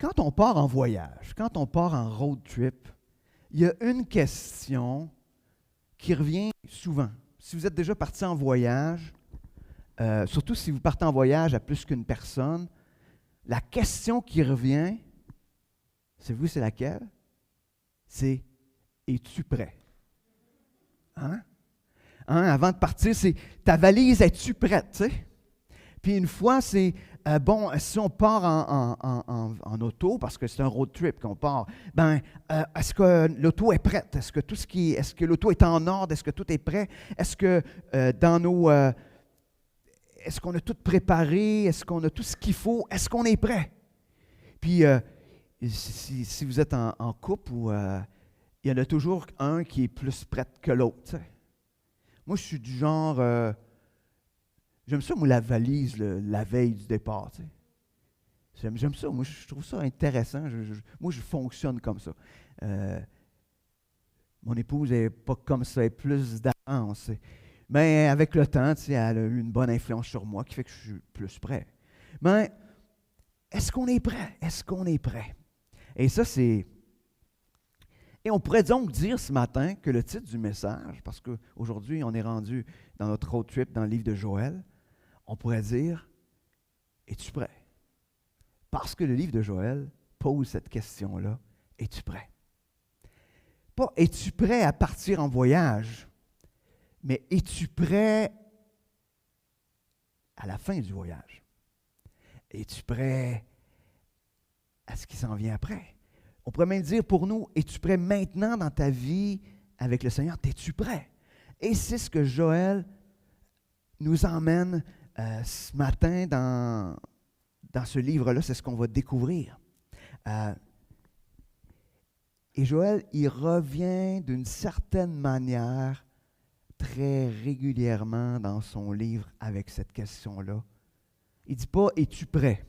Quand on part en voyage, quand on part en road trip, il y a une question qui revient souvent. Si vous êtes déjà parti en voyage, surtout si vous partez en voyage à plus qu'une personne, la question qui revient, savez-vous c'est laquelle? C'est « Es-tu prêt? » Hein? Avant de partir, c'est « Ta valise, es-tu prête? » tu sais? Puis une fois, c'est bon, si on part en auto, parce que c'est un road trip qu'on part, est-ce que l'auto est prête? Est-ce que l'auto est en ordre? Est-ce que tout est prêt? Est-ce que est-ce qu'on a tout préparé? Est-ce qu'on a tout ce qu'il faut? Est-ce qu'on est prêt? Puis si vous êtes en couple, il y en a toujours un qui est plus prêt que l'autre. Tu sais. Moi, je suis du genre... j'aime ça, moi, la valise la veille du départ. Tu sais. J'aime ça. Moi, je trouve ça intéressant. Moi, je fonctionne comme ça. Mon épouse n'est pas comme ça, elle est plus d'avance. Mais avec le temps, tu sais, elle a eu une bonne influence sur moi qui fait que je suis plus prêt. Mais est-ce qu'on est prêt? Est-ce qu'on est prêt? Et ça, c'est... Et on pourrait donc dire ce matin que le titre du message, parce qu'aujourd'hui, on est rendu dans notre road trip dans le livre de Joël, on pourrait dire, es-tu prêt? Parce que le livre de Joël pose cette question-là, es-tu prêt? Pas es-tu prêt à partir en voyage, mais es-tu prêt à la fin du voyage? Es-tu prêt à ce qui s'en vient après? On pourrait même dire pour nous, es-tu prêt maintenant dans ta vie avec le Seigneur? Es-tu prêt? Et c'est ce que Joël nous emmène ce matin dans ce livre-là, c'est ce qu'on va découvrir. Et Joël, il revient d'une certaine manière très régulièrement dans son livre avec cette question-là. Il ne dit pas « Es-tu prêt? »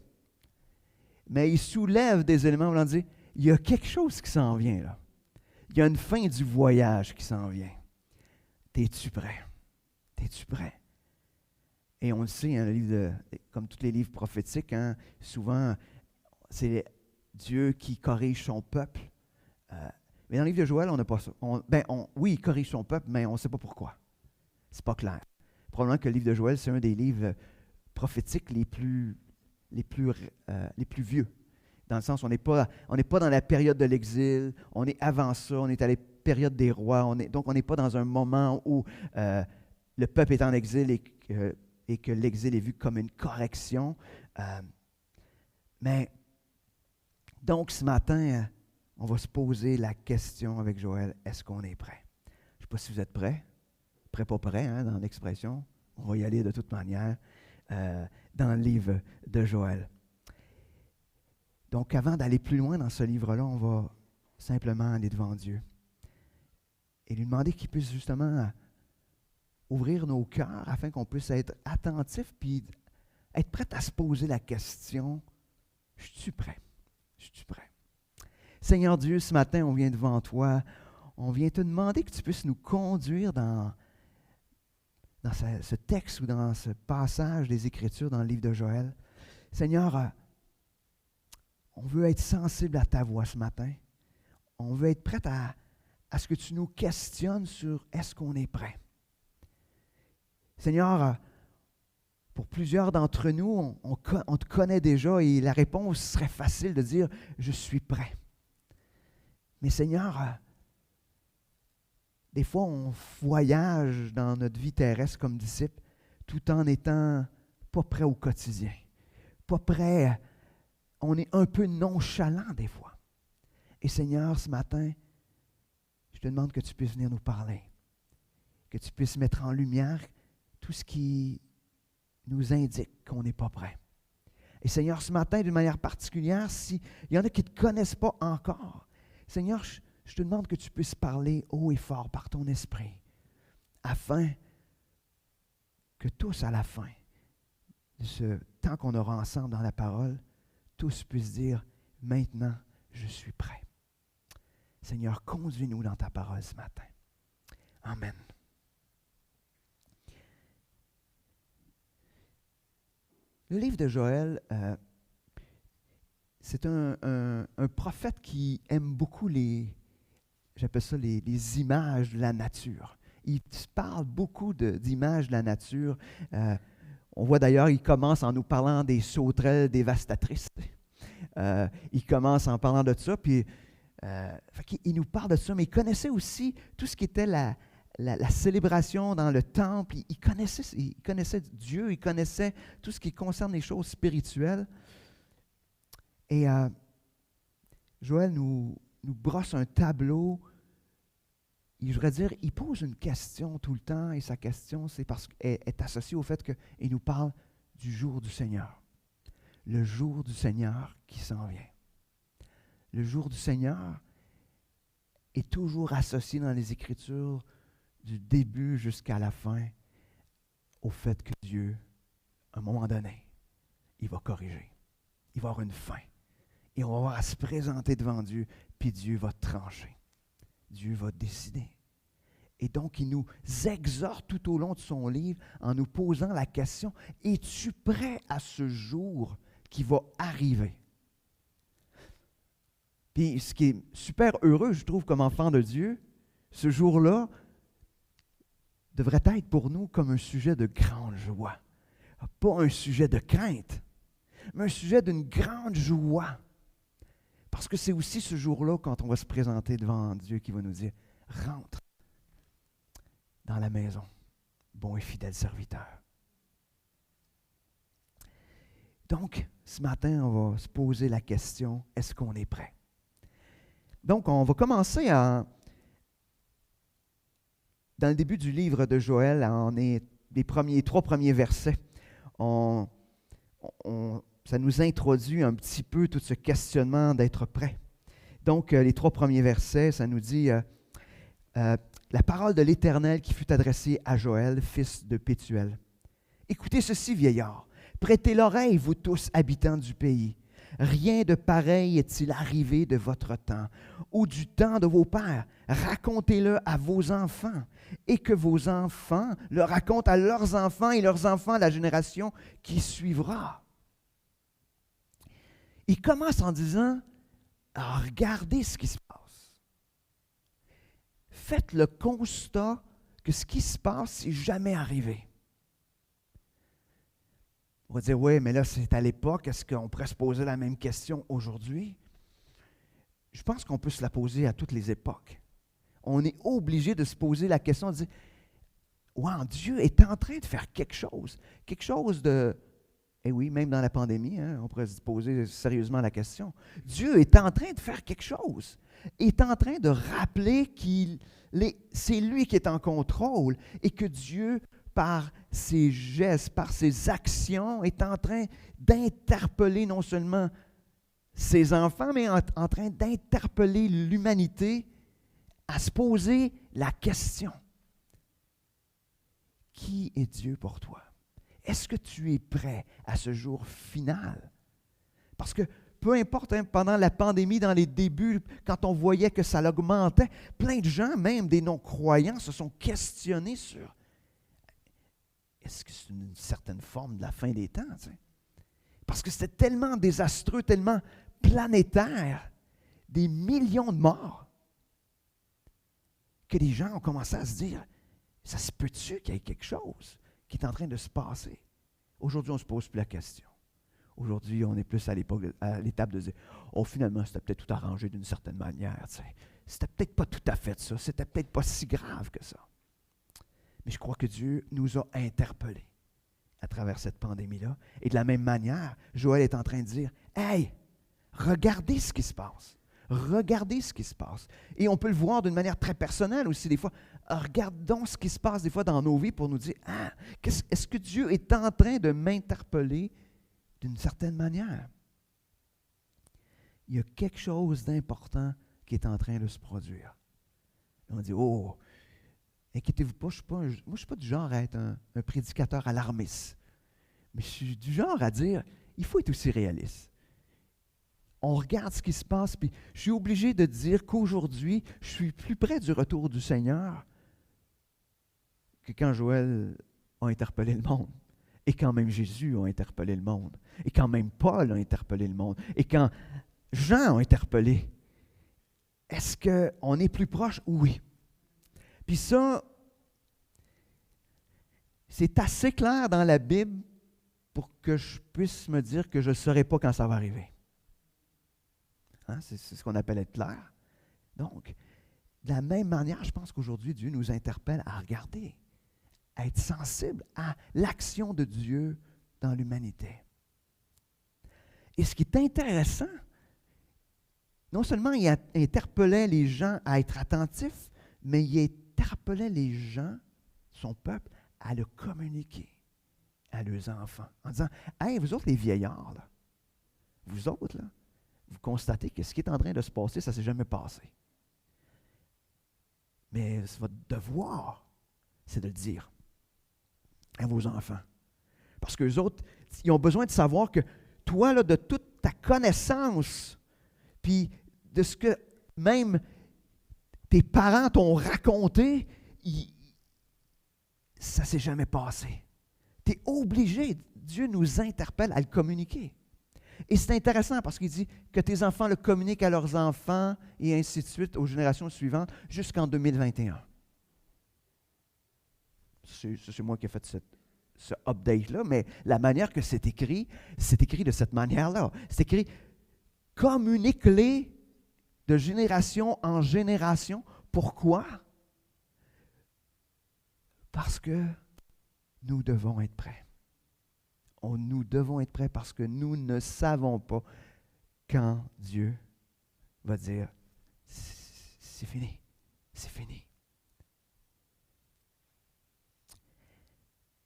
Mais il soulève des éléments voulant dire « Il y a quelque chose qui s'en vient là. Il y a une fin du voyage qui s'en vient. T'es-tu prêt? T'es-tu prêt? » Et on le sait, hein, comme tous les livres prophétiques, hein, souvent, c'est Dieu qui corrige son peuple. Mais dans le livre de Joël, on n'a pas ça. Oui, il corrige son peuple, mais on ne sait pas pourquoi. C'est pas clair. Probablement que le livre de Joël, c'est un des livres prophétiques les plus vieux. Dans le sens, on n'est pas dans la période de l'exil, on est avant ça, on est à la période des rois, donc on n'est pas dans un moment où le peuple est en exil et que l'exil est vu comme une correction. Mais donc ce matin, on va se poser la question avec Joël, est-ce qu'on est prêt? Je ne sais pas si vous êtes prêts. Prêt, pas prêt, hein, dans l'expression. On va y aller de toute manière dans le livre de Joël. Donc, avant d'aller plus loin dans ce livre-là, on va simplement aller devant Dieu et lui demander qu'il puisse justement ouvrir nos cœurs afin qu'on puisse être attentifs puis être prêt à se poser la question, « Je suis prêt? Je suis prêt? » Seigneur Dieu, ce matin, on vient devant toi, on vient te demander que tu puisses nous conduire dans ce texte ou dans ce passage des Écritures dans le livre de Joël. Seigneur, on veut être sensible à ta voix ce matin. On veut être prêt à ce que tu nous questionnes sur est-ce qu'on est prêt. Seigneur, pour plusieurs d'entre nous, on te connaît déjà et la réponse serait facile de dire « Je suis prêt ». Mais Seigneur, des fois, on voyage dans notre vie terrestre comme disciples tout en n'étant pas prêt au quotidien. Pas prêt, on est un peu nonchalant des fois. Et Seigneur, ce matin, je te demande que tu puisses venir nous parler, que tu puisses mettre en lumière tout ce qui nous indique qu'on n'est pas prêt. Et Seigneur, ce matin, d'une manière particulière, s'il y en a qui ne te connaissent pas encore, Seigneur, je te demande que tu puisses parler haut et fort par ton esprit, afin que tous, à la fin de ce temps qu'on aura ensemble dans la parole, tous puissent dire, maintenant, je suis prêt. Seigneur, conduis-nous dans ta parole ce matin. Amen. Le livre de Joël, c'est un prophète qui aime beaucoup j'appelle ça les images de la nature. Il parle beaucoup d'images de la nature. On voit d'ailleurs, il commence en nous parlant des sauterelles dévastatrices. Il commence en parlant de ça, puis il nous parle de ça, mais il connaissait aussi tout ce qui était la célébration dans le temple. Il connaissait Dieu, il connaissait tout ce qui concerne les choses spirituelles. Et Joël nous brosse un tableau. Je voudrais dire, il pose une question tout le temps, et sa question, c'est parce qu'elle est associée au fait qu'il nous parle du jour du Seigneur. Le jour du Seigneur qui s'en vient. Le jour du Seigneur est toujours associé dans les Écritures, du début jusqu'à la fin, au fait que Dieu, à un moment donné, il va corriger. Il va avoir une fin. Et on va avoir à se présenter devant Dieu, puis Dieu va trancher. Dieu va décider. Et donc, il nous exhorte tout au long de son livre en nous posant la question, es-tu prêt à ce jour qui va arriver? Puis, ce qui est super heureux, je trouve, comme enfant de Dieu, ce jour-là devrait être pour nous comme un sujet de grande joie. Pas un sujet de crainte, mais un sujet d'une grande joie. Parce que c'est aussi ce jour-là, quand on va se présenter devant Dieu, qui va nous dire, rentre dans la maison, bon et fidèle serviteur. Donc, ce matin, on va se poser la question, est-ce qu'on est prêt? Donc, on va commencer dans le début du livre de Joël, on est les 3 premiers versets. Ça nous introduit un petit peu tout ce questionnement d'être prêt. Donc, les 3 premiers versets, ça nous dit la parole de l'Éternel qui fut adressée à Joël, fils de Pétuel. Écoutez ceci, vieillard. Prêtez l'oreille, vous tous, habitants du pays. Rien de pareil est-il arrivé de votre temps ou du temps de vos pères. Racontez-le à vos enfants et que vos enfants le racontent à leurs enfants et leurs enfants à la génération qui suivra. Il commence en disant, regardez ce qui se passe. Faites le constat que ce qui se passe n'est jamais arrivé. On va dire, oui, mais là, c'est à l'époque. Est-ce qu'on pourrait se poser la même question aujourd'hui? Je pense qu'on peut se la poser à toutes les époques. On est obligé de se poser la question de dire, wow, Dieu est en train de faire quelque chose de... Eh oui, même dans la pandémie, on pourrait se poser sérieusement la question. Dieu est en train de faire quelque chose. Il est en train de rappeler c'est lui qui est en contrôle et que Dieu, par ses gestes, par ses actions, est en train d'interpeller non seulement ses enfants, mais en train d'interpeller l'humanité à se poser la question. Qui est Dieu pour toi? Est-ce que tu es prêt à ce jour final? Parce que peu importe, pendant la pandémie, dans les débuts, quand on voyait que ça augmentait, plein de gens, même des non-croyants, se sont questionnés sur est-ce que c'est une certaine forme de la fin des temps? Tu sais? Parce que c'était tellement désastreux, tellement planétaire, des millions de morts, que les gens ont commencé à se dire, ça se peut-tu qu'il y ait quelque chose qui est en train de se passer? Aujourd'hui, on ne se pose plus la question. Aujourd'hui, on est plus à l'étape de dire, oh, finalement, c'était peut-être tout arrangé d'une certaine manière. Tu sais. C'était peut-être pas tout à fait ça. C'était peut-être pas si grave que ça. Mais je crois que Dieu nous a interpellés à travers cette pandémie-là. Et de la même manière, Joël est en train de dire, hey, regardez ce qui se passe. Regardez ce qui se passe. Et on peut le voir d'une manière très personnelle aussi des fois. Regardons ce qui se passe des fois dans nos vies pour nous dire, est-ce que Dieu est en train de m'interpeller d'une certaine manière? Il y a quelque chose d'important qui est en train de se produire. Et on dit, oh, inquiétez-vous pas, moi je ne suis pas du genre à être un prédicateur alarmiste. Mais je suis du genre à dire, il faut être aussi réaliste. On regarde ce qui se passe, puis je suis obligé de dire qu'aujourd'hui, je suis plus près du retour du Seigneur que quand Joël a interpellé le monde. Et quand même Jésus a interpellé le monde. Et quand même Paul a interpellé le monde. Et quand Jean a interpellé. Est-ce qu'on est plus proche? Oui. Puis ça, c'est assez clair dans la Bible pour que je puisse me dire que je ne saurais pas quand ça va arriver. Hein? C'est ce qu'on appelle être clair. Donc, de la même manière, je pense qu'aujourd'hui, Dieu nous interpelle à regarder, à être sensible à l'action de Dieu dans l'humanité. Et ce qui est intéressant, non seulement il interpellait les gens à être attentifs, mais il interpellait les gens, son peuple, à le communiquer à leurs enfants, en disant, « Hey, vous autres les vieillards, là, vous autres, là, vous constatez que ce qui est en train de se passer, ça ne s'est jamais passé. Mais votre devoir, c'est de le dire à vos enfants. Parce qu'eux autres, ils ont besoin de savoir que toi, là, de toute ta connaissance, puis de ce que même tes parents t'ont raconté, ça ne s'est jamais passé. Tu es obligé, Dieu nous interpelle à le communiquer. Et c'est intéressant parce qu'il dit que tes enfants le communiquent à leurs enfants et ainsi de suite aux générations suivantes jusqu'en 2021. C'est moi qui ai fait ce update-là, mais la manière que c'est écrit de cette manière-là. C'est écrit « communique-les de génération en génération ». Pourquoi? Parce que nous devons être prêts. Nous devons être prêts parce que nous ne savons pas quand Dieu va dire « c'est fini, c'est fini ».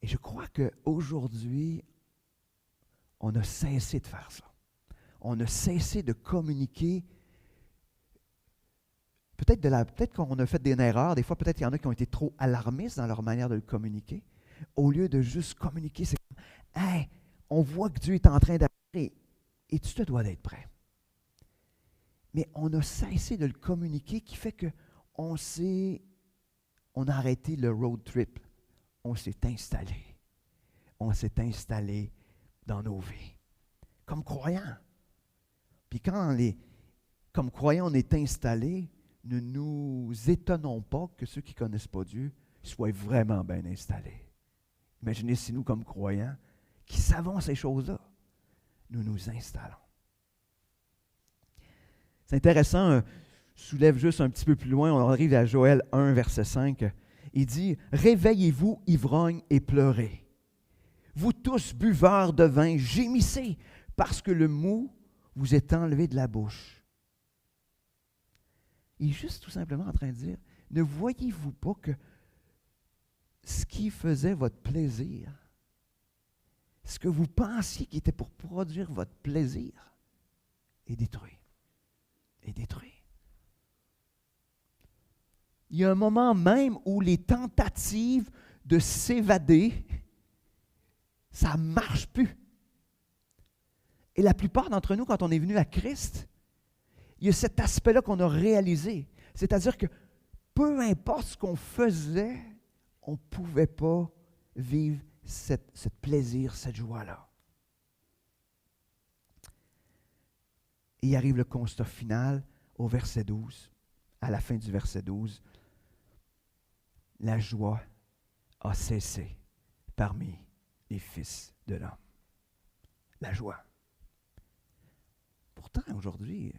Et je crois qu'aujourd'hui, on a cessé de faire ça. On a cessé de communiquer. Peut-être qu'on a fait des erreurs. Des fois, peut-être qu'il y en a qui ont été trop alarmistes dans leur manière de le communiquer. Au lieu de juste communiquer, c'est comme « Hey, on voit que Dieu est en train d'agir et tu te dois d'être prêt. » Mais on a cessé de le communiquer qui fait qu'on a arrêté le road trip. On s'est installé. On s'est installé dans nos vies. Comme croyants. Puis comme croyants, on est installés, ne nous étonnons pas que ceux qui ne connaissent pas Dieu soient vraiment bien installés. Imaginez si nous, comme croyants, qui savons ces choses-là, nous nous installons. C'est intéressant, je soulève juste un petit peu plus loin, on arrive à Joël 1, verset 5. Il dit, « Réveillez-vous, ivrognes, et pleurez. Vous tous, buveurs de vin, gémissez, parce que le mou vous est enlevé de la bouche. » Il est juste tout simplement en train de dire, ne voyez-vous pas que ce qui faisait votre plaisir, ce que vous pensiez qui était pour produire votre plaisir, est détruit. Est détruit. Il y a un moment même où les tentatives de s'évader, ça ne marche plus. Et la plupart d'entre nous, quand on est venu à Christ, il y a cet aspect-là qu'on a réalisé. C'est-à-dire que peu importe ce qu'on faisait, on ne pouvait pas vivre ce plaisir, cette joie-là. Et il arrive le constat final au verset 12, à la fin du verset 12. La joie a cessé parmi les fils de l'homme. La joie. Pourtant, aujourd'hui,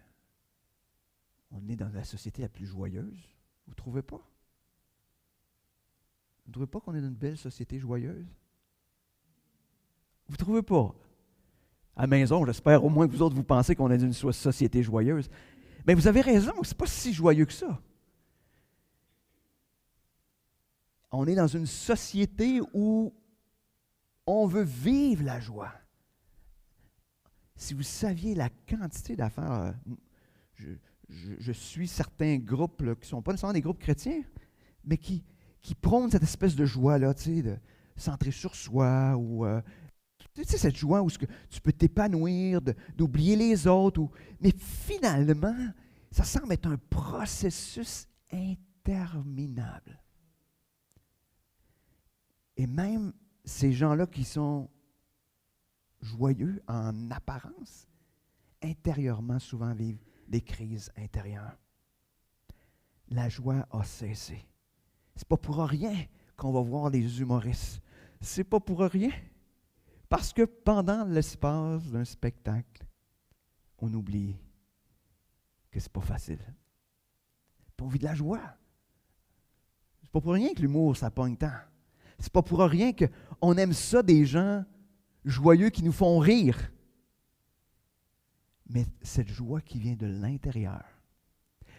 on est dans la société la plus joyeuse. Vous ne trouvez pas? Vous ne trouvez pas qu'on est dans une belle société joyeuse? Vous ne trouvez pas? À la maison, j'espère au moins que vous autres, vous pensez qu'on est dans une société joyeuse. Mais vous avez raison, ce n'est pas si joyeux que ça. On est dans une société où on veut vivre la joie. Si vous saviez la quantité d'affaires, je suis certains groupes là, qui ne sont pas nécessairement des groupes chrétiens, mais qui prônent cette espèce de joie-là, tu sais, de centrer sur soi, ou tu sais, cette joie où tu peux t'épanouir, d'oublier les autres. Mais finalement, ça semble être un processus interminable. Et même ces gens-là qui sont joyeux en apparence, intérieurement souvent vivent des crises intérieures. La joie a cessé. C'est pas pour rien qu'on va voir les humoristes. C'est pas pour rien. Parce que pendant l'espace d'un spectacle, on oublie que c'est pas facile. Puis on vit de la joie. C'est pas pour rien que l'humour, ça pogne tant. C'est pas pour rien qu'on aime ça des gens joyeux qui nous font rire. Mais cette joie qui vient de l'intérieur,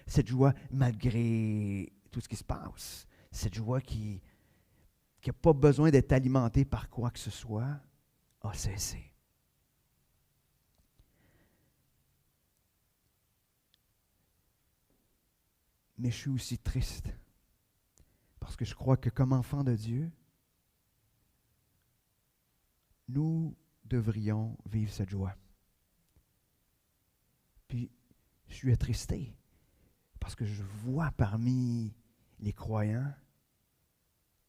cette joie malgré tout ce qui se passe, cette joie qui n'a pas besoin d'être alimentée par quoi que ce soit, a cessé. Mais je suis aussi triste parce que je crois que comme enfants de Dieu, nous devrions vivre cette joie. Puis, je suis attristé parce que je vois parmi les croyants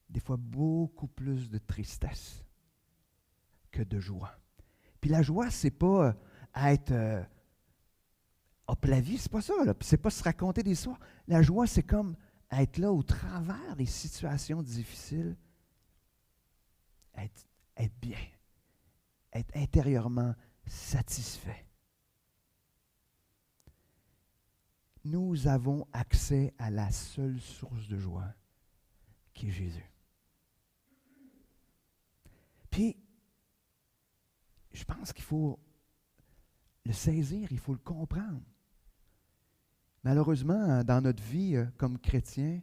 des fois beaucoup plus de tristesse que de joie. Puis la joie, c'est pas être hop la vie, c'est pas ça. Là. C'est pas se raconter des histoires. La joie, c'est comme être là au travers des situations difficiles, être bien, être intérieurement satisfait. Nous avons accès à la seule source de joie, qui est Jésus. Puis, je pense qu'il faut le saisir, il faut le comprendre. Malheureusement, dans notre vie, comme chrétien,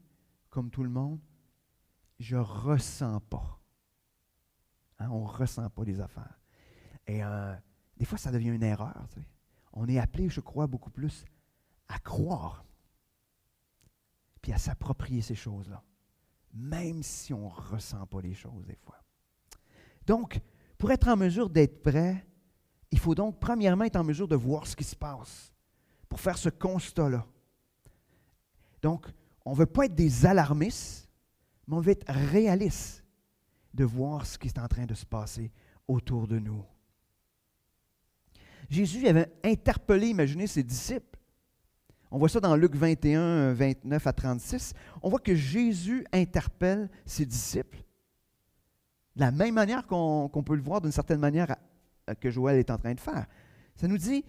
comme tout le monde, je ne ressens pas. Hein, on ne ressent pas les affaires. Et des fois, ça devient une erreur. Tu sais. On est appelé, je crois, beaucoup plus à croire, puis à s'approprier ces choses-là, même si on ne ressent pas les choses des fois. Donc, pour être en mesure d'être prêt, il faut donc premièrement être en mesure de voir ce qui se passe, pour faire ce constat-là. Donc, on ne veut pas être des alarmistes, mais on veut être réalistes de voir ce qui est en train de se passer autour de nous. Jésus avait interpellé, imaginez, ses disciples. On voit ça dans Luc 21, 29 à 36. On voit que Jésus interpelle ses disciples de la même manière qu'on peut le voir d'une certaine manière que Joël est en train de faire. Ça nous dit,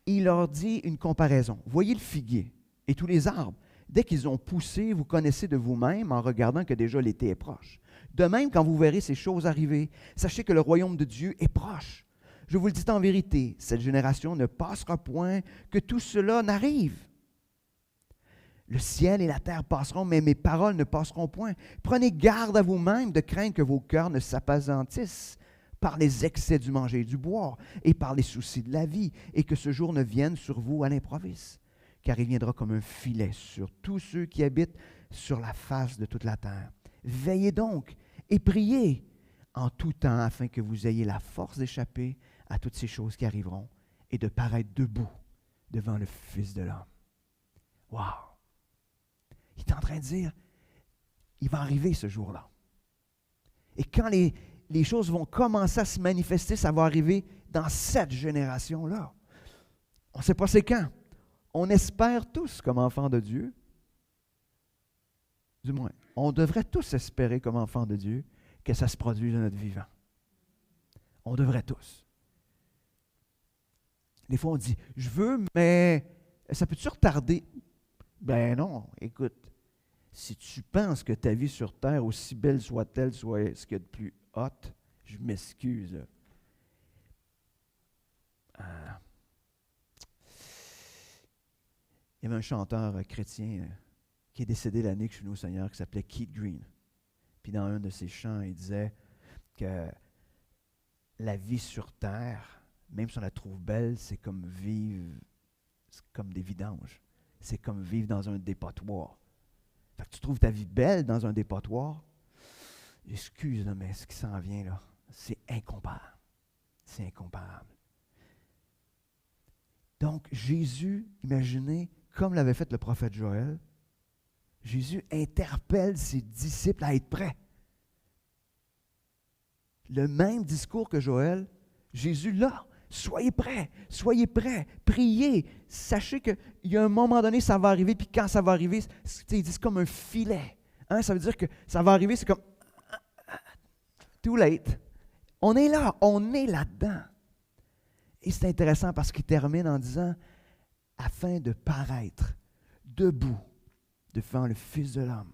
il leur dit une comparaison. Voyez le figuier et tous les arbres. Dès qu'ils ont poussé, vous connaissez de vous-même en regardant que déjà l'été est proche. De même, quand vous verrez ces choses arriver, sachez que le royaume de Dieu est proche. Je vous le dis en vérité, cette génération ne passera point que tout cela n'arrive. Le ciel et la terre passeront, mais mes paroles ne passeront point. Prenez garde à vous-même de craindre que vos cœurs ne s'apesantissent par les excès du manger et du boire et par les soucis de la vie, et que ce jour ne vienne sur vous à l'improviste, car il viendra comme un filet sur tous ceux qui habitent sur la face de toute la terre. Veillez donc et priez en tout temps afin que vous ayez la force d'échapper à toutes ces choses qui arriveront et de paraître debout devant le Fils de l'homme. Wow! Il est en train de dire, il va arriver ce jour-là. Et quand les choses vont commencer à se manifester, ça va arriver dans cette génération-là. On ne sait pas c'est quand. On espère tous, comme enfants de Dieu, du moins, on devrait tous espérer comme enfants de Dieu que ça se produise dans notre vivant. On devrait tous. Des fois, on dit, je veux, mais ça peut-tu retarder? Ben non, écoute, si tu penses que ta vie sur Terre, aussi belle soit-elle, soit ce qu'il y a de plus hot, je m'excuse. Il y avait un chanteur chrétien qui est décédé l'année que je suis venu au Seigneur, qui s'appelait Keith Green. Puis dans un de ses chants, il disait que la vie sur Terre, même si on la trouve belle, c'est comme vivre, c'est comme des vidanges. C'est comme vivre dans un dépotoir. Fait que tu trouves ta vie belle dans un dépotoir. Excuse, là, mais ce qui s'en vient, là, c'est incomparable. C'est incomparable. Donc, Jésus, imaginez, comme l'avait fait le prophète Joël, Jésus interpelle ses disciples à être prêts. Le même discours que Joël, Jésus l'a. Soyez prêts, priez. Sachez qu'il y a un moment donné, ça va arriver, puis quand ça va arriver, c'est comme un filet. Hein? Ça veut dire que ça va arriver, c'est comme too late. On est là, on est là-dedans. Et c'est intéressant parce qu'il termine en disant, afin de paraître debout devant le Fils de l'homme.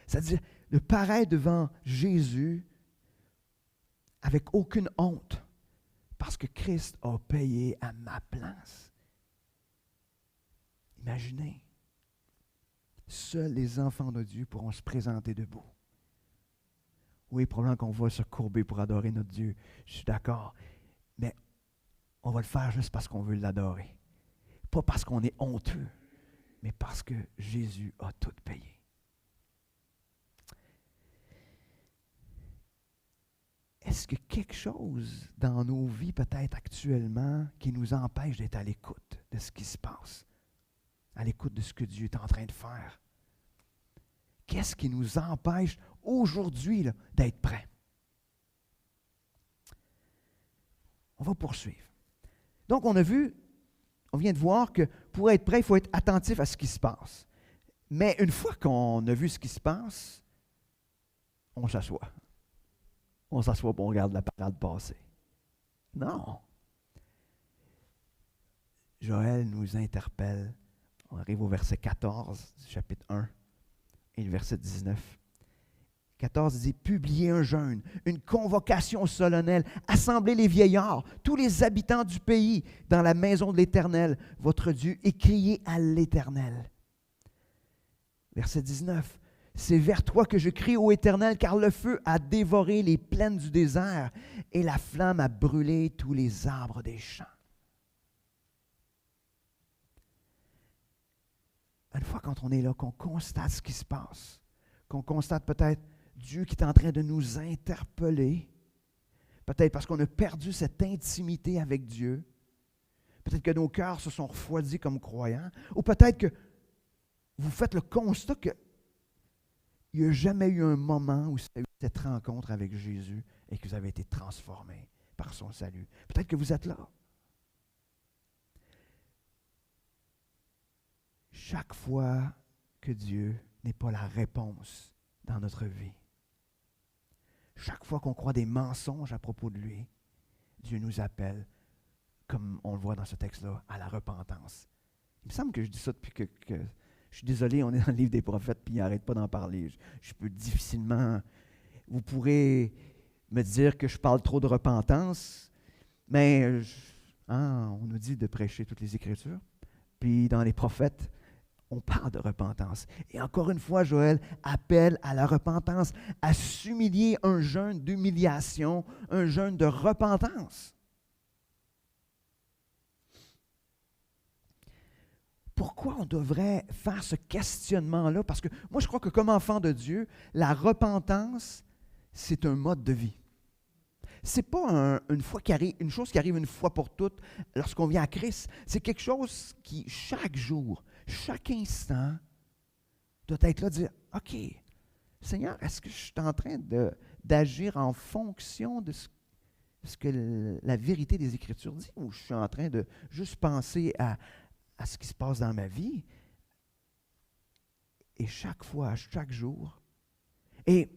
C'est-à-dire de paraître devant Jésus avec aucune honte. Parce que Christ a payé à ma place. Imaginez, seuls les enfants de Dieu pourront se présenter debout. Oui, probablement qu'on va se courber pour adorer notre Dieu, je suis d'accord, mais on va le faire juste parce qu'on veut l'adorer. Pas parce qu'on est honteux, mais parce que Jésus a tout payé. Est-ce que quelque chose dans nos vies, peut-être actuellement, qui nous empêche d'être à l'écoute de ce qui se passe, à l'écoute de ce que Dieu est en train de faire? Qu'est-ce qui nous empêche aujourd'hui là, d'être prêts? On va poursuivre. Donc, on vient de voir que pour être prêt, il faut être attentif à ce qui se passe. Mais une fois qu'on a vu ce qui se passe, on s'assoit. On s'assoit et on regarde la parade passer. Non. Joël nous interpelle. On arrive au verset 14 du chapitre 1 et le verset 19. 14 dit, publiez un jeûne, une convocation solennelle, assemblez les vieillards, tous les habitants du pays dans la maison de l'Éternel, votre Dieu, et criez à l'Éternel. Verset 19. C'est vers toi que je crie, ô Éternel, car le feu a dévoré les plaines du désert et la flamme a brûlé tous les arbres des champs. Une fois quand on est là, qu'on constate ce qui se passe, qu'on constate peut-être Dieu qui est en train de nous interpeller, peut-être parce qu'on a perdu cette intimité avec Dieu, peut-être que nos cœurs se sont refroidis comme croyants, ou peut-être que vous faites le constat que il n'y a jamais eu un moment où vous avez eu cette rencontre avec Jésus et que vous avez été transformé par son salut. Peut-être que vous êtes là. Chaque fois que Dieu n'est pas la réponse dans notre vie, chaque fois qu'on croit des mensonges à propos de lui, Dieu nous appelle, comme on le voit dans ce texte-là, à la repentance. Il me semble que je dis ça depuis que je suis désolé, on est dans le livre des prophètes, puis il n'arrête pas d'en parler. Je peux difficilement... Vous pourrez me dire que je parle trop de repentance, mais on nous dit de prêcher toutes les Écritures. Puis dans les prophètes, on parle de repentance. Et encore une fois, Joël appelle à la repentance, à s'humilier, un jeûne d'humiliation, un jeûne de repentance. Pourquoi on devrait faire ce questionnement-là? Parce que moi, je crois que comme enfant de Dieu, la repentance, c'est un mode de vie. Ce n'est pas une chose qui arrive une fois pour toutes lorsqu'on vient à Christ. C'est quelque chose qui, chaque jour, chaque instant, doit être là, de dire, OK, Seigneur, est-ce que je suis en train d'agir en fonction de ce que la vérité des Écritures dit, ou je suis en train de juste penser à ce qui se passe dans ma vie? Et chaque fois, chaque jour. Et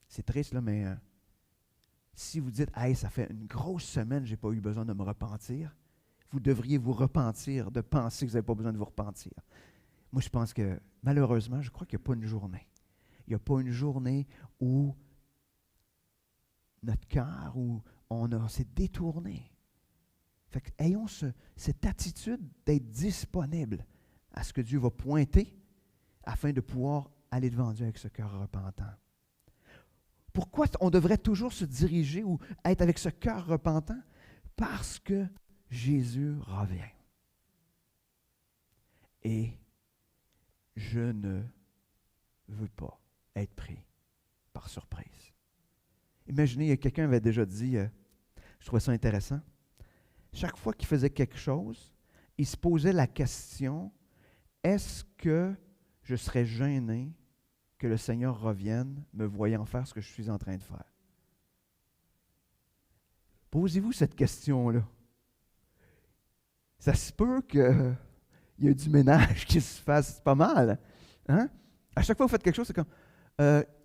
c'est triste, là, mais si vous dites, hey, ça fait une grosse semaine, je n'ai pas eu besoin de me repentir, vous devriez vous repentir de penser que vous n'avez pas besoin de vous repentir. Moi, je pense que, malheureusement, je crois qu'il n'y a pas une journée. Il n'y a pas une journée où notre cœur, où on s'est détourné. Fait que, ayons cette attitude d'être disponible à ce que Dieu va pointer afin de pouvoir aller devant Dieu avec ce cœur repentant. Pourquoi on devrait toujours se diriger ou être avec ce cœur repentant? Parce que Jésus revient. Et je ne veux pas être pris par surprise. Imaginez, quelqu'un avait déjà dit, je trouvais ça intéressant, chaque fois qu'il faisait quelque chose, il se posait la question, est-ce que je serais gêné que le Seigneur revienne me voyant faire ce que je suis en train de faire? Posez-vous cette question-là. Ça se peut qu'il y ait du ménage qui se fasse pas mal. Hein? À chaque fois que vous faites quelque chose, c'est comme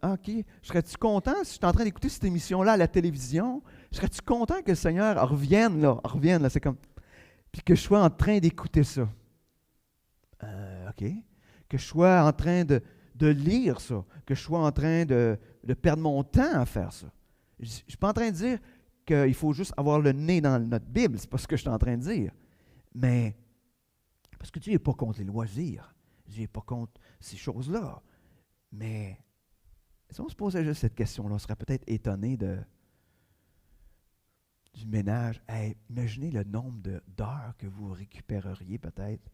OK, serais-tu content si je suis en train d'écouter cette émission-là à la télévision? Serais-tu content que le Seigneur revienne là? C'est comme. Puis que je sois en train d'écouter ça. OK. Que je sois en train de lire ça. Que je sois en train de perdre mon temps à faire ça. Je ne suis pas en train de dire qu'il faut juste avoir le nez dans notre Bible. C'est pas ce que je suis en train de dire. Mais, parce que Dieu n'est pas contre les loisirs. Dieu n'est pas contre ces choses-là. Mais, si on se posait juste cette question-là, on serait peut-être étonné du ménage. Hey, imaginez le nombre d'heures que vous récupéreriez peut-être.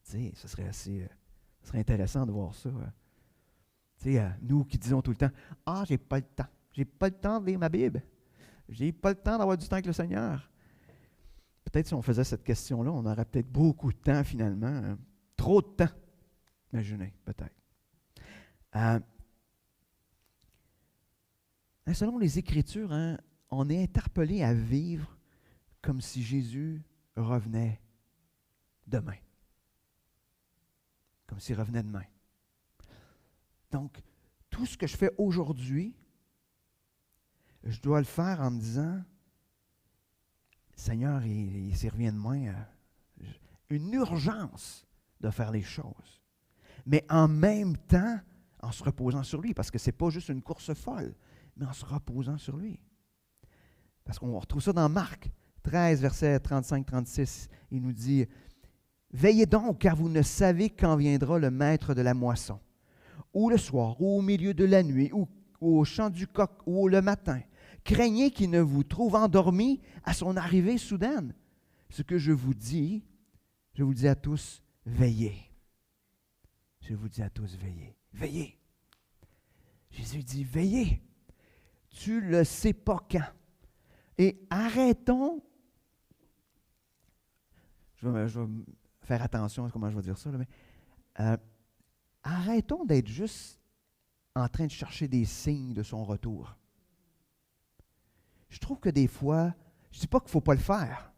Tu sais, ce serait intéressant de voir ça. Tu sais, nous qui disons tout le temps, « Ah, j'ai pas le temps. J'ai pas le temps de lire ma Bible. J'ai pas le temps d'avoir du temps avec le Seigneur. » Peut-être si on faisait cette question-là, on aurait peut-être beaucoup de temps finalement. Hein. Trop de temps. Imaginez, peut-être. Selon les Écritures, hein, on est interpellé à vivre comme si Jésus revenait demain. Comme s'il revenait demain. Donc, tout ce que je fais aujourd'hui, je dois le faire en me disant, Seigneur, s'il revient demain, une urgence de faire les choses. Mais en même temps, en se reposant sur lui, parce que ce n'est pas juste une course folle, mais en se reposant sur lui. Parce qu'on retrouve ça dans Marc 13, versets 35-36. Il nous dit, « Veillez donc, car vous ne savez quand viendra le maître de la moisson, ou le soir, ou au milieu de la nuit, ou au chant du coq, ou le matin. Craignez qu'il ne vous trouve endormis à son arrivée soudaine. Ce que je vous dis à tous, veillez. » Je vous dis à tous, veillez. Veillez. Jésus dit, veillez. Tu ne le sais pas quand. Et arrêtons, je vais faire attention à comment je vais dire ça, là, mais arrêtons d'être juste en train de chercher des signes de son retour. Je trouve que des fois, je ne dis pas qu'il ne faut pas le faire,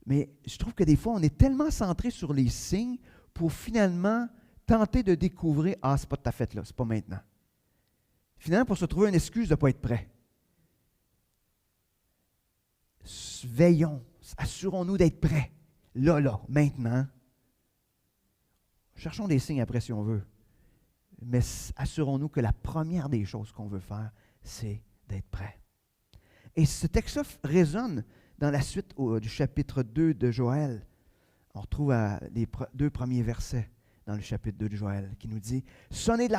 mais je trouve que des fois, on est tellement centré sur les signes pour finalement tenter de découvrir, ah, c'est pas de ta fête là, c'est pas maintenant. Finalement, pour se trouver une excuse de ne pas être prêt. Veillons, assurons-nous d'être prêts. Là, maintenant. Cherchons des signes après si on veut. Mais assurons-nous que la première des choses qu'on veut faire, c'est d'être prêt. Et ce texte-là résonne dans la suite du chapitre 2 de Joël. On retrouve les deux premiers versets dans le chapitre 2 de Joël qui nous dit « Sonnez de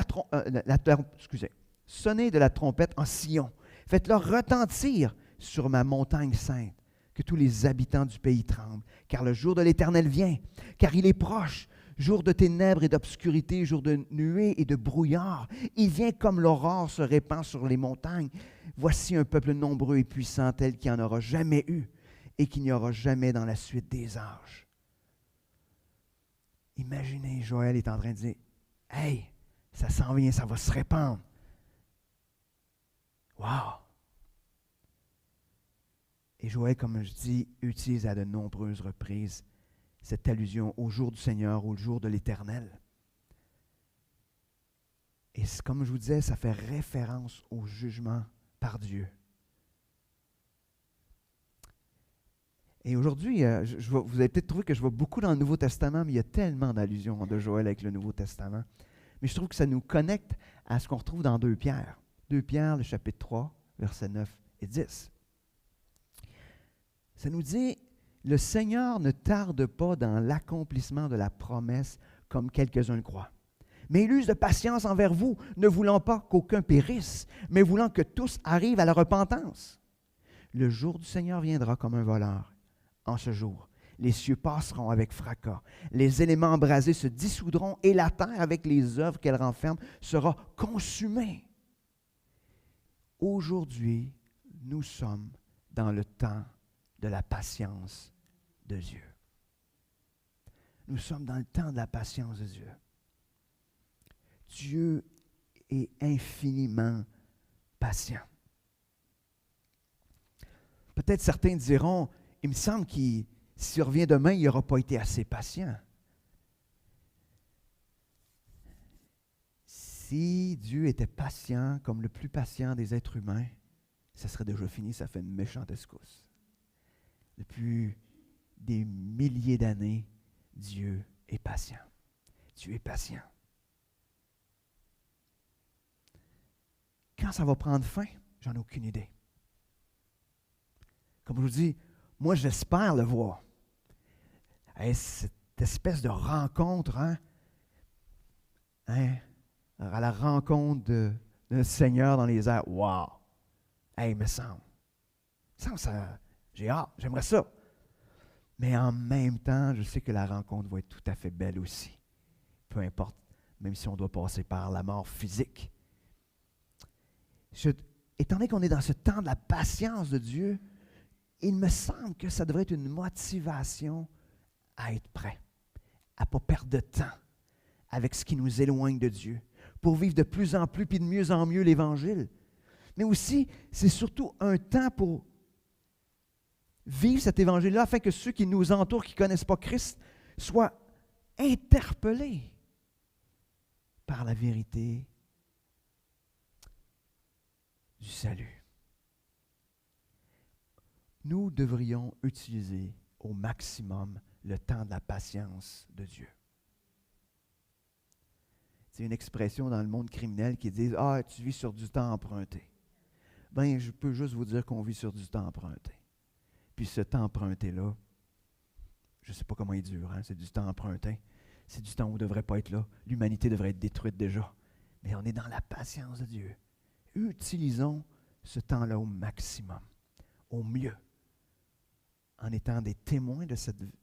la trompette en Sion, faites-leur retentir sur ma montagne sainte, que tous les habitants du pays tremblent, car le jour de l'Éternel vient, car il est proche, jour de ténèbres et d'obscurité, jour de nuées et de brouillard. Il vient comme l'aurore se répand sur les montagnes. Voici un peuple nombreux et puissant tel qu'il n'y en aura jamais eu et qu'il n'y aura jamais dans la suite des âges. » Imaginez, Joël est en train de dire, « Hey, ça s'en vient, ça va se répandre. » Wow! Et Joël, comme je dis, utilise à de nombreuses reprises cette allusion au jour du Seigneur, au jour de l'Éternel. Et comme je vous disais, ça fait référence au jugement par Dieu. Et aujourd'hui, vous avez peut-être trouvé que je vois beaucoup dans le Nouveau Testament, mais il y a tellement d'allusions de Joël avec le Nouveau Testament. Mais je trouve que ça nous connecte à ce qu'on retrouve dans 2 Pierre. 2 Pierre, le chapitre 3, versets 9 et 10. Ça nous dit, « Le Seigneur ne tarde pas dans l'accomplissement de la promesse comme quelques-uns le croient. Mais il use de patience envers vous, ne voulant pas qu'aucun périsse, mais voulant que tous arrivent à la repentance. Le jour du Seigneur viendra comme un voleur. En ce jour, les cieux passeront avec fracas, les éléments embrasés se dissoudront et la terre, avec les œuvres qu'elle renferme, sera consumée. » Aujourd'hui, nous sommes dans le temps de la patience de Dieu. Nous sommes dans le temps de la patience de Dieu. Dieu est infiniment patient. Peut-être certains diront, il me semble qu'il, s'il revient demain, il n'aura pas été assez patient. Si Dieu était patient comme le plus patient des êtres humains, ça serait déjà fini, ça fait une méchante escousse. Depuis des milliers d'années, Dieu est patient. Dieu est patient. Quand ça va prendre fin, j'en ai aucune idée. Comme je vous dis, moi j'espère le voir. Hey, cette espèce de rencontre, à la rencontre d'un Seigneur dans les airs, wow! Hey, il me semble ça, j'ai hâte, j'aimerais ça. Mais en même temps, je sais que la rencontre va être tout à fait belle aussi. Peu importe, même si on doit passer par la mort physique. Étant donné qu'on est dans ce temps de la patience de Dieu, il me semble que ça devrait être une motivation à être prêt, à ne pas perdre de temps avec ce qui nous éloigne de Dieu, pour vivre de plus en plus puis de mieux en mieux l'Évangile. Mais aussi, c'est surtout un temps pour vivre cet Évangile-là afin que ceux qui nous entourent, qui ne connaissent pas Christ, soient interpellés par la vérité du salut. Nous devrions utiliser au maximum le temps de la patience de Dieu. C'est une expression dans le monde criminel qui dit « Ah, tu vis sur du temps emprunté. » Bien, je peux juste vous dire qu'on vit sur du temps emprunté. Puis ce temps emprunté-là, je ne sais pas comment il dure, c'est du temps emprunté. C'est du temps où on ne devrait pas être là. L'humanité devrait être détruite déjà. Mais on est dans la patience de Dieu. Utilisons ce temps-là au maximum, au mieux, en étant des témoins de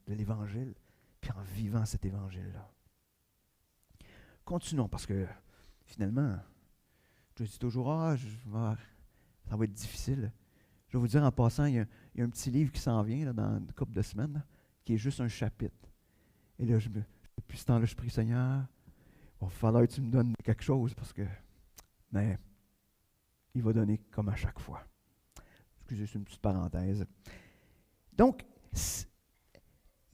l'Évangile, puis en vivant cet Évangile-là. Continuons, parce que finalement, je dis toujours, ça va être difficile. Je vais vous dire en passant, il y a un petit livre qui s'en vient là, dans une couple de semaines, là, qui est juste un chapitre. Et là, depuis ce temps-là, je prie, Seigneur, il va falloir que tu me donnes quelque chose, parce que, mais, il va donner comme à chaque fois. Excusez, c'est une petite parenthèse. Donc,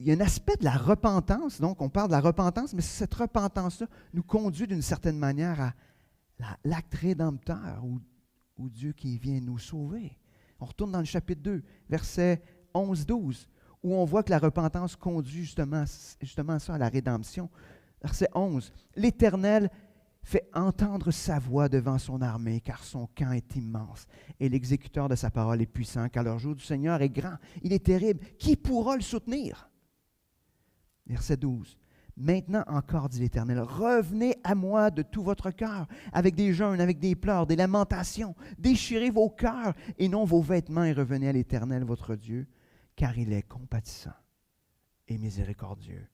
il y a un aspect de la repentance. Donc, on parle de la repentance, mais cette repentance-là nous conduit d'une certaine manière à l'acte rédempteur ou Dieu qui vient nous sauver. On retourne dans le chapitre 2, versets 11-12, où on voit que la repentance conduit justement ça, à la rédemption. Verset 11, « L'Éternel fait entendre sa voix devant son armée, car son camp est immense, et l'exécuteur de sa parole est puissant, car le jour du Seigneur est grand, il est terrible. Qui pourra le soutenir? » Verset 12. « Maintenant encore, dit l'Éternel, revenez à moi de tout votre cœur, avec des jeûnes, avec des pleurs, des lamentations. Déchirez vos cœurs et non vos vêtements, et revenez à l'Éternel, votre Dieu, car il est compatissant et miséricordieux,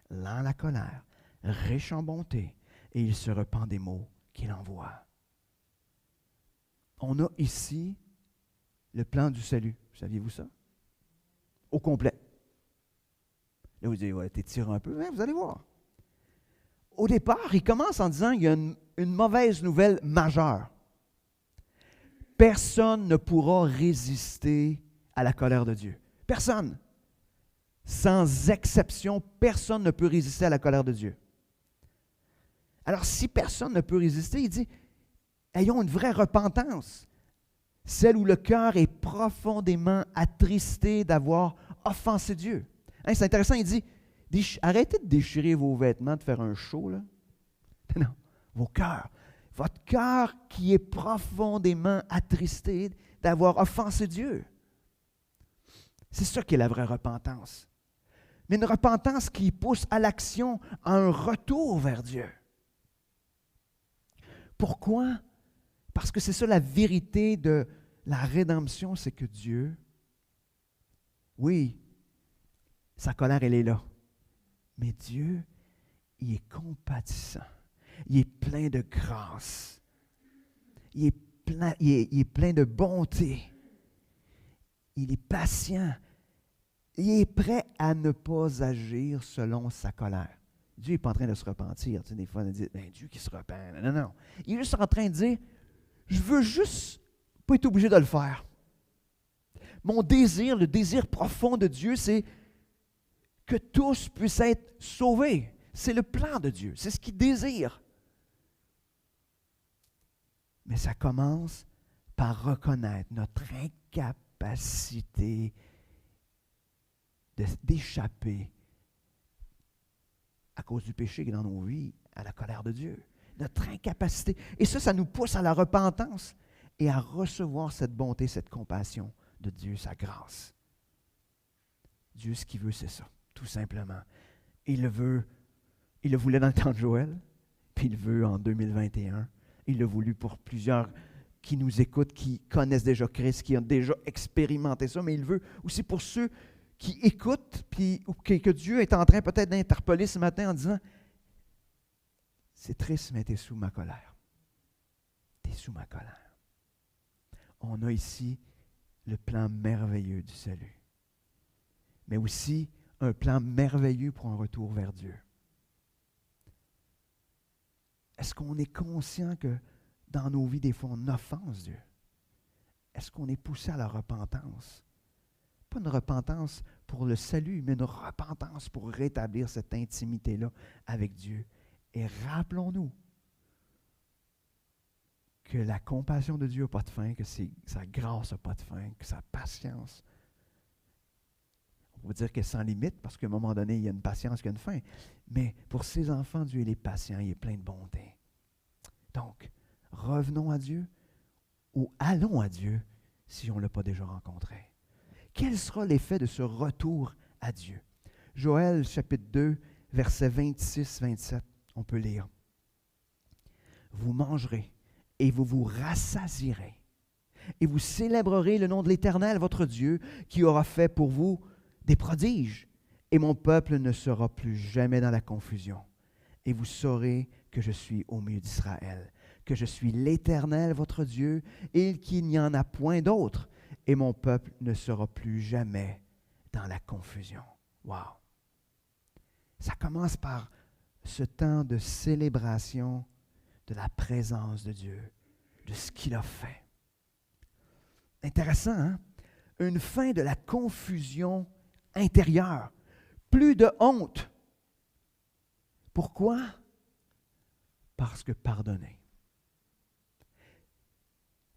lent à la colère, riche en bonté, et il se repent des maux qu'il envoie. » On a ici le plan du salut. Saviez-vous ça? Au complet. Là, vous dites, ouais, t'étires un peu. Vous allez voir. Au départ, il commence en disant qu'il y a une mauvaise nouvelle majeure. Personne ne pourra résister à la colère de Dieu. Personne. Sans exception, personne ne peut résister à la colère de Dieu. Alors, si personne ne peut résister, il dit, ayons une vraie repentance, celle où le cœur est profondément attristé d'avoir offensé Dieu. C'est intéressant, il dit, arrêtez de déchirer vos vêtements, de faire un show, là. Non, vos cœurs. Votre cœur qui est profondément attristé d'avoir offensé Dieu. C'est ça qui est la vraie repentance. Mais une repentance qui pousse à l'action, à un retour vers Dieu. Pourquoi? Parce que c'est ça la vérité de la rédemption, c'est que Dieu, oui, sa colère, elle est là. Mais Dieu, il est compatissant. Il est plein de grâce. Il est plein de bonté. Il est patient. Il est prêt à ne pas agir selon sa colère. Dieu n'est pas en train de se repentir. Tu sais, des fois, on dit, ben, Dieu qui se repent. Non, non, non. Il est juste en train de dire, je veux juste pas être obligé de le faire. Mon désir, le désir profond de Dieu, c'est que tous puissent être sauvés. C'est le plan de Dieu. C'est ce qu'il désire. Mais ça commence par reconnaître notre incapacité d'échapper à cause du péché qui est dans nos vies, à la colère de Dieu. Notre incapacité. Et ça nous pousse à la repentance et à recevoir cette bonté, cette compassion de Dieu, sa grâce. Dieu, ce qu'il veut, c'est ça, tout simplement. Il le voulait dans le temps de Joël, puis il le veut en 2021. Il l'a voulu pour plusieurs qui nous écoutent, qui connaissent déjà Christ, qui ont déjà expérimenté ça, mais il veut aussi pour ceux qui écoutent, puis que Dieu est en train peut-être d'interpeller ce matin en disant, c'est triste, mais tu es sous ma colère. Tu es sous ma colère. On a ici le plan merveilleux du salut, mais aussi un plan merveilleux pour un retour vers Dieu. Est-ce qu'on est conscient que dans nos vies, des fois, on offense Dieu? Est-ce qu'on est poussé à la repentance? Pas une repentance pour le salut, mais une repentance pour rétablir cette intimité-là avec Dieu. Et rappelons-nous que la compassion de Dieu n'a pas de fin, que sa grâce n'a pas de fin, que sa patience. On va dire qu'elle est sans limite, parce qu'à un moment donné, il y a une patience qui a une fin. Mais pour ses enfants, Dieu, il est patient, il est plein de bonté. Donc, revenons à Dieu ou allons à Dieu si on ne l'a pas déjà rencontré. Quel sera l'effet de ce retour à Dieu? Joël, chapitre 2, versets 26-27, on peut lire. Vous mangerez et vous vous rassasierez, et vous célébrerez le nom de l'Éternel, votre Dieu, qui aura fait pour vous des prodiges, et mon peuple ne sera plus jamais dans la confusion. Et vous saurez que je suis au milieu d'Israël, que je suis l'Éternel, votre Dieu, et qu'il n'y en a point d'autre, et mon peuple ne sera plus jamais dans la confusion. Wow! Ça commence par ce temps de célébration de la présence de Dieu, de ce qu'il a fait. Intéressant, hein? Une fin de la confusion intérieure. Plus de honte. Pourquoi? Parce que pardonné.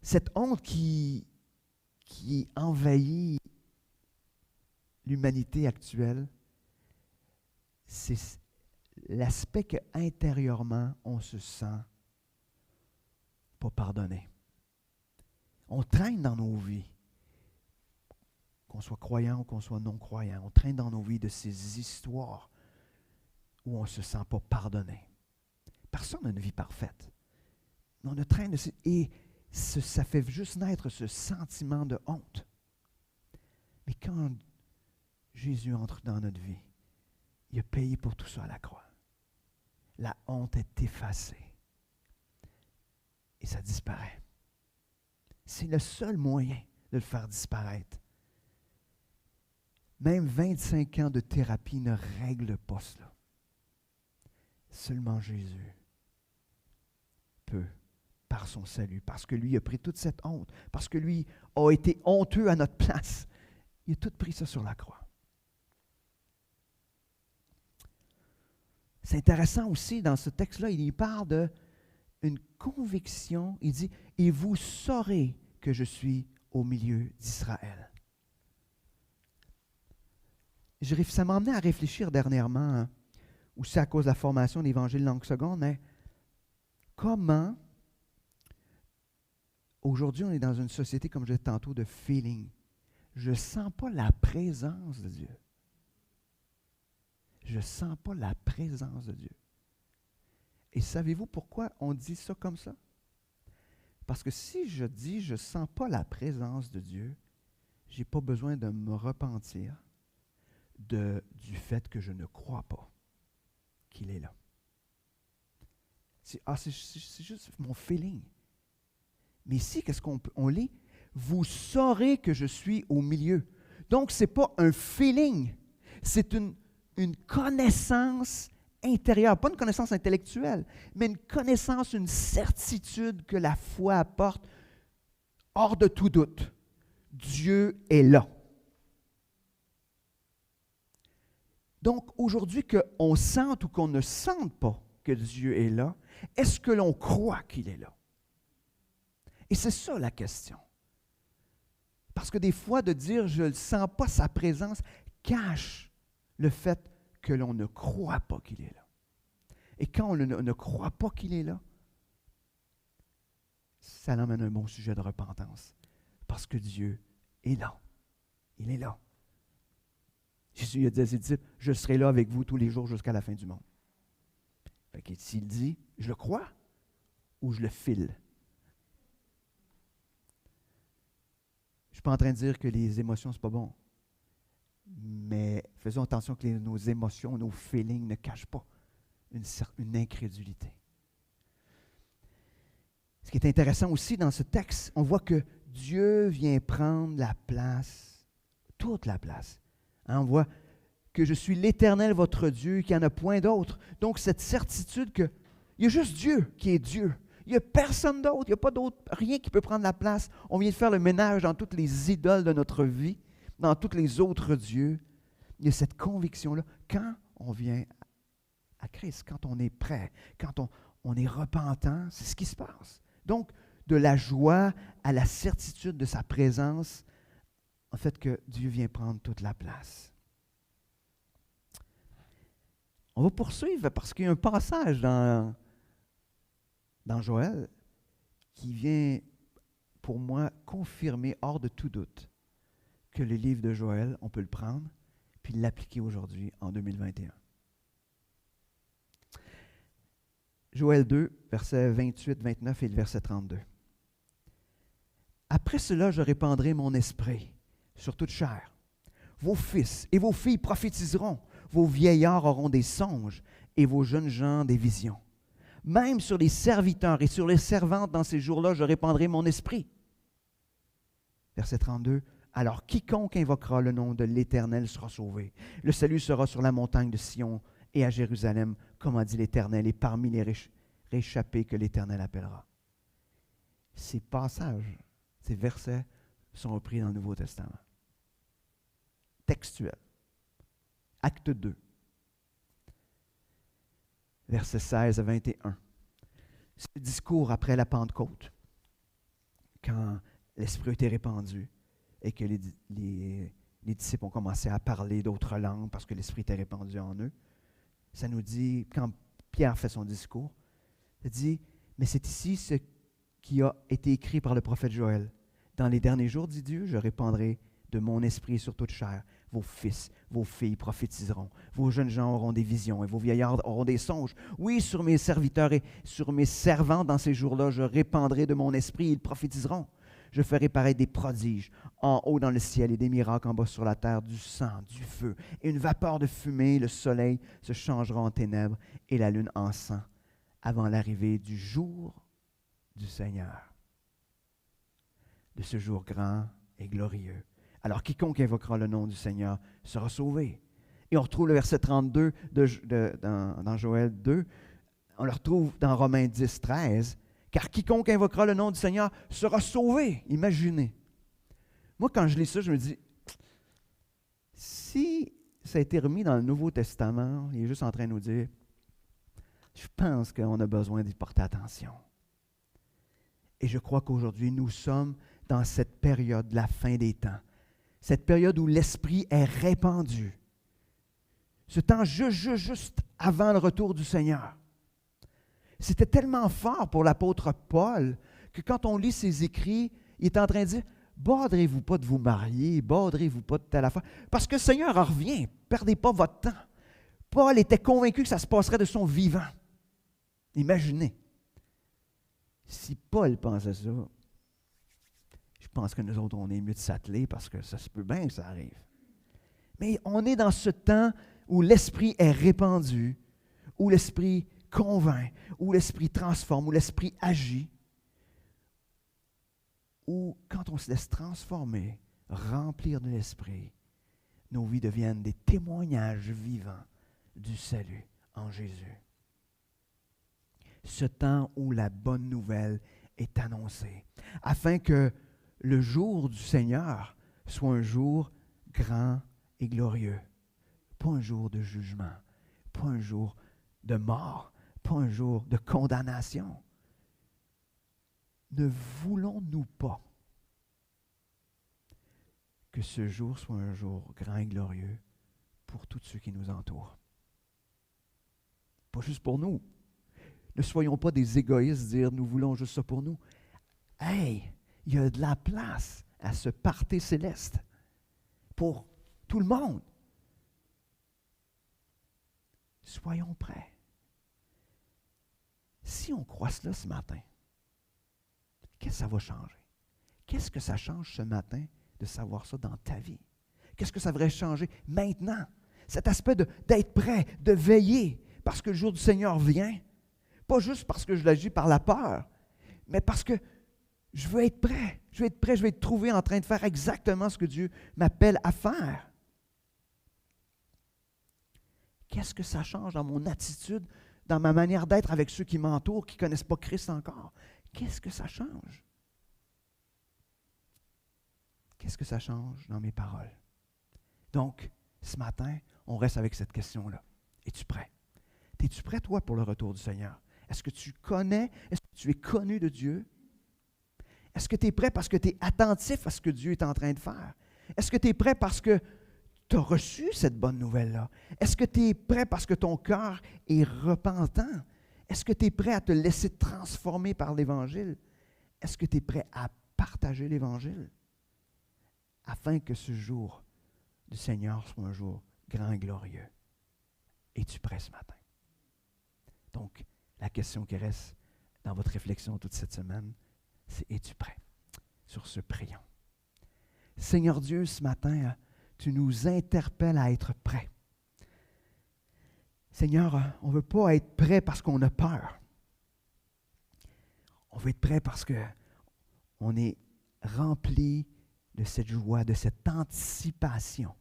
Cette honte qui envahit l'humanité actuelle, c'est l'aspect qu'intérieurement, on se sent pas pardonné. On traîne dans nos vies, qu'on soit croyant ou qu'on soit non-croyant, on traîne dans nos vies de ces histoires où on ne se sent pas pardonné. Personne n'a une vie parfaite. Mais on traîne de ces... Et ça fait juste naître ce sentiment de honte. Mais quand Jésus entre dans notre vie, il a payé pour tout ça à la croix. La honte est effacée. Et ça disparaît. C'est le seul moyen de le faire disparaître. Même 25 ans de thérapie ne règlent pas cela. Seulement Jésus peut, par son salut, parce que lui a pris toute cette honte, parce que lui a été honteux à notre place. Il a tout pris ça sur la croix. C'est intéressant aussi, dans ce texte-là, il y parle d'une conviction. Il dit, « Et vous saurez que je suis au milieu d'Israël. » Ça m'a amené à réfléchir dernièrement, aussi à cause de la formation d'Évangile langue seconde, mais comment, aujourd'hui, on est dans une société, comme je disais tantôt, de feeling. Je ne sens pas la présence de Dieu. Je ne sens pas la présence de Dieu. Et savez-vous pourquoi on dit ça comme ça? Parce que si je dis je ne sens pas la présence de Dieu, je n'ai pas besoin de me repentir du fait que je ne crois pas qu'il est là. C'est juste mon feeling. Mais ici, qu'est-ce qu'on lit? Vous saurez que je suis au milieu. Donc, ce n'est pas un feeling, c'est une connaissance intérieure, pas une connaissance intellectuelle, mais une connaissance, une certitude que la foi apporte hors de tout doute. Dieu est là. Donc, aujourd'hui, qu'on sente ou qu'on ne sente pas que Dieu est là, est-ce que l'on croit qu'il est là? Et c'est ça la question. Parce que des fois, de dire « je ne sens pas sa présence » cache le fait que l'on ne croit pas qu'il est là. Et quand on ne croit pas qu'il est là, ça l'emmène à un bon sujet de repentance. Parce que Dieu est là. Il est là. Jésus a dit à ses disciples, « Je serai là avec vous tous les jours jusqu'à la fin du monde. » Fait que s'il dit, je le crois ou je le file. Je ne suis pas en train de dire que les émotions, ce n'est pas bon. Mais faisons attention que nos émotions, nos feelings ne cachent pas une incrédulité. Ce qui est intéressant aussi dans ce texte, on voit que Dieu vient prendre la place, toute la place. Hein, on voit que je suis l'Éternel, votre Dieu, qu'il n'y en a point d'autre. Donc, cette certitude qu'il y a juste Dieu qui est Dieu. Il n'y a personne d'autre, il n'y a pas d'autre, rien qui peut prendre la place. On vient de faire le ménage dans toutes les idoles de notre vie, dans tous les autres dieux. Il y a cette conviction-là. Quand on vient à Christ, quand on est prêt, quand on est repentant, c'est ce qui se passe. Donc, de la joie à la certitude de sa présence, en fait que Dieu vient prendre toute la place. On va poursuivre parce qu'il y a un passage dans Joël qui vient, pour moi, confirmer hors de tout doute que le livre de Joël, on peut le prendre puis l'appliquer aujourd'hui en 2021. Joël 2, versets 28, 29 et le verset 32. « Après cela, je répandrai mon esprit sur toute chair. Vos fils et vos filles prophétiseront, vos vieillards auront des songes et vos jeunes gens des visions. Même sur les serviteurs et sur les servantes dans ces jours-là, je répandrai mon esprit. » Verset 32. « Alors quiconque invoquera le nom de l'Éternel sera sauvé. Le salut sera sur la montagne de Sion et à Jérusalem, comme a dit l'Éternel, et parmi les réchappés que l'Éternel appellera. » Ces passages, ces versets sont repris dans le Nouveau Testament. Textuel. Acte 2. Versets 16 à 21. C'est le discours après la Pentecôte, quand l'Esprit a été répandu et que les disciples ont commencé à parler d'autres langues parce que l'Esprit était répandu en eux. Ça nous dit, quand Pierre fait son discours, il dit, « Mais c'est ici ce qui a été écrit par le prophète Joël. Dans les derniers jours, dit Dieu, je répandrai de mon esprit sur toute chair. Vos fils, vos filles prophétiseront. Vos jeunes gens auront des visions et vos vieillards auront des songes. Oui, sur mes serviteurs et sur mes servantes dans ces jours-là, je répandrai de mon esprit et ils prophétiseront. Je ferai paraître des prodiges en haut dans le ciel et des miracles en bas sur la terre, du sang, du feu et une vapeur de fumée. Le soleil se changera en ténèbres et la lune en sang avant l'arrivée du jour du Seigneur, de ce jour grand et glorieux. Alors quiconque invoquera le nom du Seigneur sera sauvé. » Et on retrouve le verset 32 dans Joël 2. On le retrouve dans Romains 10, 13. « Car quiconque invoquera le nom du Seigneur sera sauvé. » Imaginez. Moi, quand je lis ça, je me dis, si ça a été remis dans le Nouveau Testament, il est juste en train de nous dire, je pense qu'on a besoin d'y porter attention. Et je crois qu'aujourd'hui, nous sommes dans cette période, la fin des temps. Cette période où l'Esprit est répandu. Ce temps juste avant le retour du Seigneur. C'était tellement fort pour l'apôtre Paul que quand on lit ses écrits, il est en train de dire, « Bordrez-vous pas de vous marier, bordrez-vous pas de telle affaire, parce que le Seigneur en revient, perdez pas votre temps. » Paul était convaincu que ça se passerait de son vivant. Imaginez. Si Paul pensait ça, je pense que nous autres, on est mieux de s'atteler parce que ça se peut bien que ça arrive. Mais on est dans ce temps où l'Esprit est répandu, où l'Esprit convainc, où l'Esprit transforme, où l'Esprit agit, où quand on se laisse transformer, remplir de l'Esprit, nos vies deviennent des témoignages vivants du salut en Jésus. Ce temps où la bonne nouvelle est annoncée, afin que le jour du Seigneur soit un jour grand et glorieux. Pas un jour de jugement, pas un jour de mort, pas un jour de condamnation. Ne voulons-nous pas que ce jour soit un jour grand et glorieux pour tous ceux qui nous entourent? Pas juste pour nous. Ne soyons pas des égoïstes, dire nous voulons juste ça pour nous. Hey, il y a de la place à ce party céleste pour tout le monde. Soyons prêts. Si on croit cela ce matin, qu'est-ce que ça va changer? Qu'est-ce que ça change ce matin de savoir ça dans ta vie? Qu'est-ce que ça devrait changer maintenant? Cet aspect d'être prêt, de veiller, parce que le jour du Seigneur vient. Pas juste parce que je l'agis par la peur, mais parce que je veux être prêt. Je veux être prêt, je veux être trouvé en train de faire exactement ce que Dieu m'appelle à faire. Qu'est-ce que ça change dans mon attitude, dans ma manière d'être avec ceux qui m'entourent, qui ne connaissent pas Christ encore? Qu'est-ce que ça change? Qu'est-ce que ça change dans mes paroles? Donc, ce matin, on reste avec cette question-là. Es-tu prêt? Es-tu prêt, toi, pour le retour du Seigneur? Est-ce que tu connais? Est-ce que tu es connu de Dieu? Est-ce que tu es prêt parce que tu es attentif à ce que Dieu est en train de faire? Est-ce que tu es prêt parce que tu as reçu cette bonne nouvelle-là? Est-ce que tu es prêt parce que ton cœur est repentant? Est-ce que tu es prêt à te laisser transformer par l'Évangile? Est-ce que tu es prêt à partager l'Évangile? Afin que ce jour du Seigneur soit un jour grand et glorieux. Es-tu prêt ce matin? Donc, la question qui reste dans votre réflexion toute cette semaine, c'est es-tu prêt? Sur ce, prions. Seigneur Dieu, ce matin, tu nous interpelles à être prêts. Seigneur, on ne veut pas être prêt parce qu'on a peur. On veut être prêt parce qu'on est rempli de cette joie, de cette anticipation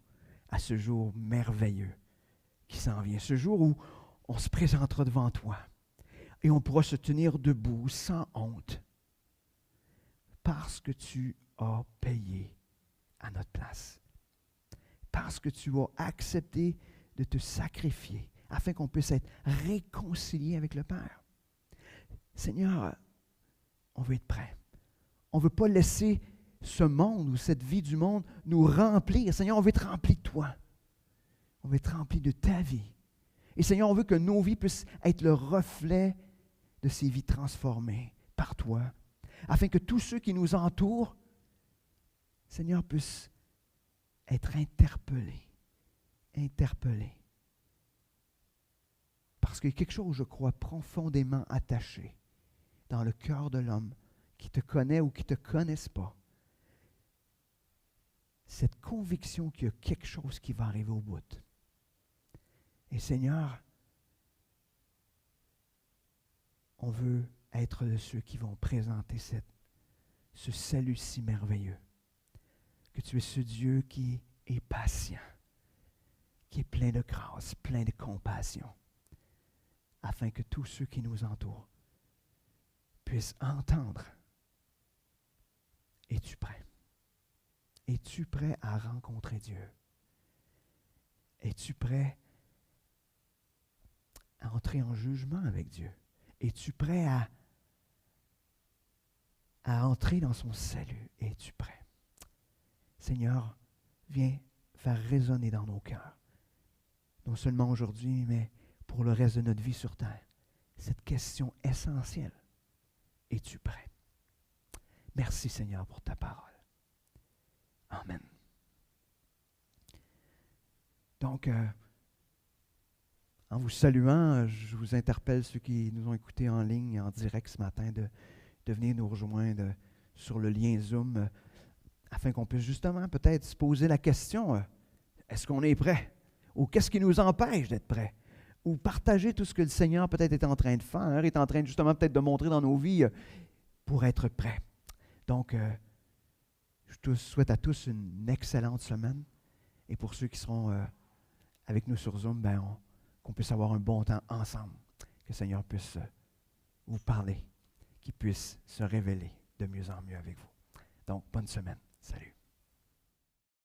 à ce jour merveilleux qui s'en vient. Ce jour où on se présentera devant toi et on pourra se tenir debout sans honte parce que tu as payé à notre place. Parce que tu as accepté de te sacrifier afin qu'on puisse être réconcilié avec le Père. Seigneur, on veut être prêt. On ne veut pas laisser ce monde ou cette vie du monde nous remplir. Seigneur, on veut être rempli de toi. On veut être rempli de ta vie. Et Seigneur, on veut que nos vies puissent être le reflet de ces vies transformées par toi, afin que tous ceux qui nous entourent, Seigneur, puissent être interpellés. Parce qu'il y a quelque chose, je crois, profondément attaché dans le cœur de l'homme qui te connaît ou qui ne te connaisse pas. Cette conviction qu'il y a quelque chose qui va arriver au bout. Et Seigneur, on veut être de ceux qui vont présenter ce salut si merveilleux. Que tu es ce Dieu qui est patient, qui est plein de grâce, plein de compassion, afin que tous ceux qui nous entourent puissent entendre. Es-tu prêt? Es-tu prêt à rencontrer Dieu? Es-tu prêt à entrer en jugement avec Dieu? Es-tu prêt à entrer dans son salut? Es-tu prêt? Seigneur, viens faire résonner dans nos cœurs, non seulement aujourd'hui, mais pour le reste de notre vie sur terre, cette question essentielle. Es-tu prêt? Merci Seigneur pour ta parole. Amen. Donc, en vous saluant, je vous interpelle ceux qui nous ont écoutés en ligne, en direct ce matin, de venir nous rejoindre sur le lien Zoom, afin qu'on puisse justement peut-être se poser la question, est-ce qu'on est prêt? Ou qu'est-ce qui nous empêche d'être prêt? Ou partager tout ce que le Seigneur peut-être est en train de faire, est en train justement peut-être de montrer dans nos vies pour être prêt. Donc, je souhaite à tous une excellente semaine. Et pour ceux qui seront avec nous sur Zoom, qu'on puisse avoir un bon temps ensemble, que le Seigneur puisse vous parler, qu'il puisse se révéler de mieux en mieux avec vous. Donc, bonne semaine. Salut.